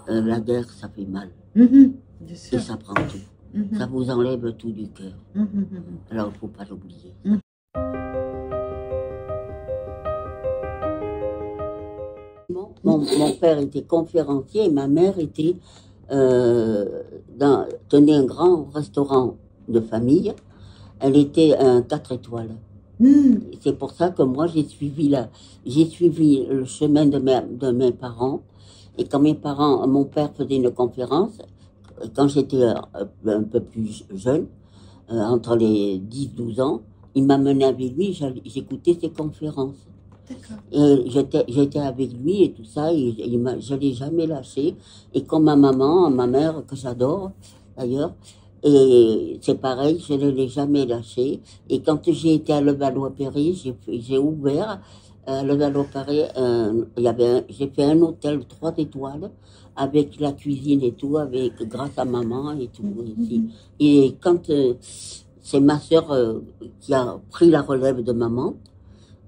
La guerre, ça fait mal. Mhm. Bien Et sûr. ça prend tout. Ça Mhm. vous enlève tout du cœur. Mhm. Mhm. Alors, il ne faut pas l'oublier. Mhm. Mon père était conférencier et ma mère était, tenait un grand restaurant de famille. Elle était un 4 étoiles. Mhm. C'est pour ça que moi, j'ai suivi le chemin de mes parents. Et quand mon père faisait une conférence, quand j'étais un peu plus jeune, entre les 10 12 ans, il m'amenait avec lui, j'écoutais ses conférences. D'accord. Et j'étais avec lui et tout ça, et je ne l'ai jamais lâché. Et comme ma mère, que j'adore d'ailleurs, et c'est pareil, je ne l'ai jamais lâché. Et quand j'ai été à Levallois-Perret, j'ai ouvert à Levallois-Perret, j'ai fait un hôtel 3 étoiles avec la cuisine et tout, grâce à maman et tout. Et quand c'est ma sœur qui a pris la relève de maman,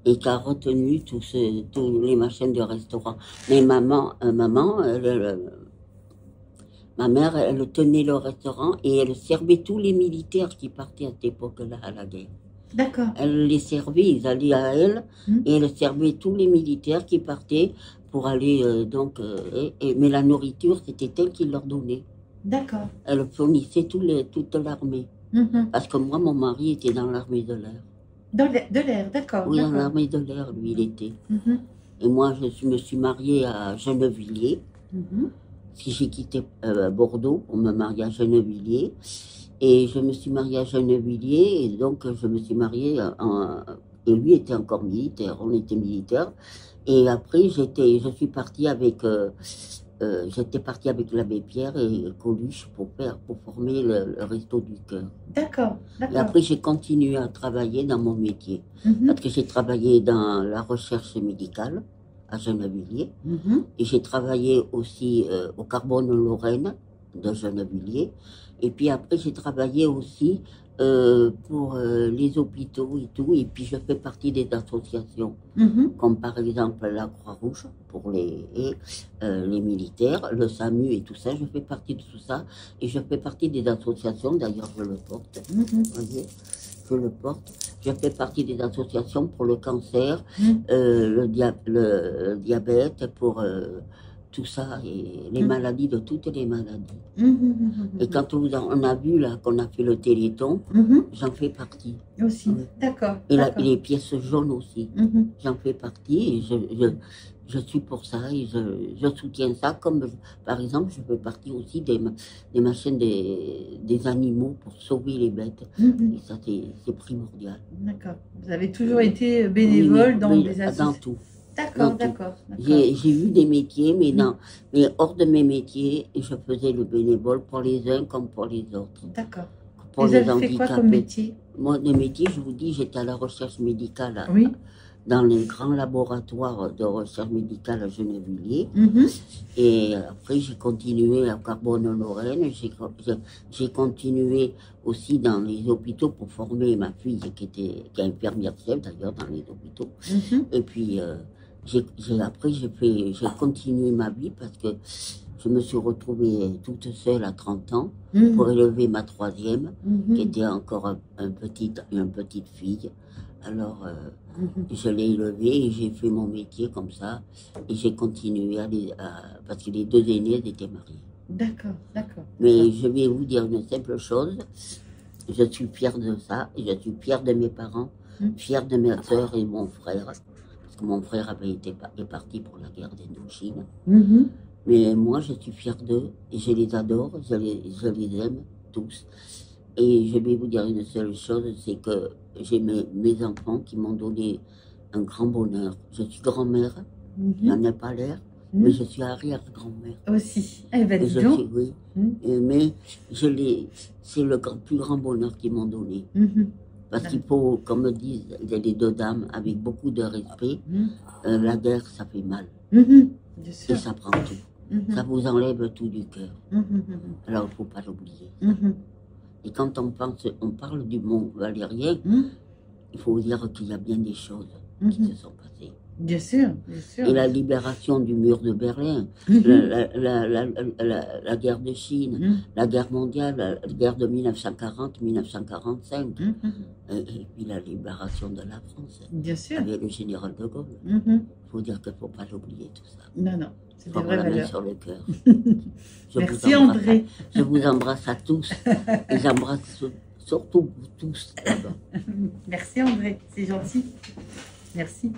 et qui a retenu tous les machines de restaurant. Mais ma mère, elle tenait le restaurant et elle servait tous les militaires qui partaient à cette époque-là à la guerre. D'accord. Elle les servait, ils allaient à elle, et elle servait tous les militaires qui partaient pour aller mais la nourriture, c'était elle qui leur donnait. D'accord. Elle fournissait toute l'armée. Parce que moi, mon mari était dans l'armée de l'air. De l'air, d'accord. Oui, dans l'armée de l'air, lui, il était. Et moi, me suis mariée à Gennevilliers. Si j'ai quitté Bordeaux pour me marier à Gennevilliers. Et je me suis mariée à Gennevilliers. Et donc, je me suis mariée et lui était encore militaire. On était militaires. Et après, je suis partie avec... j'étais partie avec l'abbé Pierre et Coluche pour former le Resto du Cœur. D'accord, Et d'accord. après, j'ai continué à travailler dans mon métier. Parce que j'ai travaillé dans la recherche médicale à Gennevilliers. Et j'ai travaillé aussi au Carbone Lorraine de Gennevilliers. Et puis après, j'ai travaillé aussi pour les hôpitaux et tout. Et puis, je fais partie des associations, comme par exemple la Croix-Rouge pour les militaires, le SAMU et tout ça. Je fais partie de tout ça. Et je fais partie des associations, d'ailleurs, je le porte. Vous voyez, je le porte. Je fais partie des associations pour le cancer, le diabète, pour tout ça, et les maladies, de toutes les maladies. Et quand on a vu là qu'on a fait le Téléthon, j'en fais partie. Aussi, d'accord. Et les pièces jaunes aussi, j'en fais partie. Et je suis pour ça et je soutiens ça. Comme par exemple, je fais partie aussi des machines des animaux pour sauver les bêtes. Et ça, c'est primordial. D'accord. Vous avez toujours été bénévole dans des associations. Dans tout. D'accord, d'accord. J'ai eu des métiers, mais hors de mes métiers, je faisais le bénévole pour les uns comme pour les autres. D'accord. Pour vous avez fait quoi comme métier? Moi, de métier, je vous dis, j'étais à la recherche médicale. Oui. Dans les grands laboratoires de recherche médicale à Gennevilliers. Et après, j'ai continué à Carbone-Lorraine. J'ai continué aussi dans les hôpitaux pour former ma fille qui est infirmière chef d'ailleurs dans les hôpitaux. Et puis, après, j'ai continué ma vie parce que je me suis retrouvée toute seule à 30 ans pour élever ma troisième, qui était encore une petite fille. Alors, je l'ai élevée et j'ai fait mon métier comme ça. Et j'ai continué parce que les deux aînés étaient mariés. D'accord, d'accord. Mais je vais vous dire une simple chose. Je suis fière de ça. Et je suis fière de mes parents, fière de mes soeurs et mon frère. Parce que mon frère est parti pour la guerre d'Indochine. Mais moi, je suis fière d'eux et je les adore. Je les aime tous. Et je vais vous dire une seule chose, c'est que j'ai mes enfants qui m'ont donné un grand bonheur. Je suis grand-mère, j'en ai pas l'air, mais je suis arrière-grand-mère. Aussi. Eh ben, dis donc. Oui. Mais c'est le plus grand bonheur qu'ils m'ont donné. Parce qu'il faut, comme disent les deux dames, avec beaucoup de respect, la guerre, ça fait mal. Bien sûr. Et ça prend tout. Ça vous enlève tout du cœur. Alors, il ne faut pas l'oublier. Et quand on parle du Mont Valérien, il faut dire qu'il y a bien des choses qui se sont passées. Bien sûr, bien sûr. Et la libération du mur de Berlin, la guerre de Chine, la guerre mondiale, la guerre de 1940-1945, et puis la libération de la France. Bien sûr. Avec le général de Gaulle. Il faut dire qu'il ne faut pas l'oublier tout ça. Non, non, c'est des vraies la main valeurs. sur le cœur. Merci André. Je vous embrasse à tous. Et j'embrasse surtout vous tous. Merci André, c'est gentil. Merci.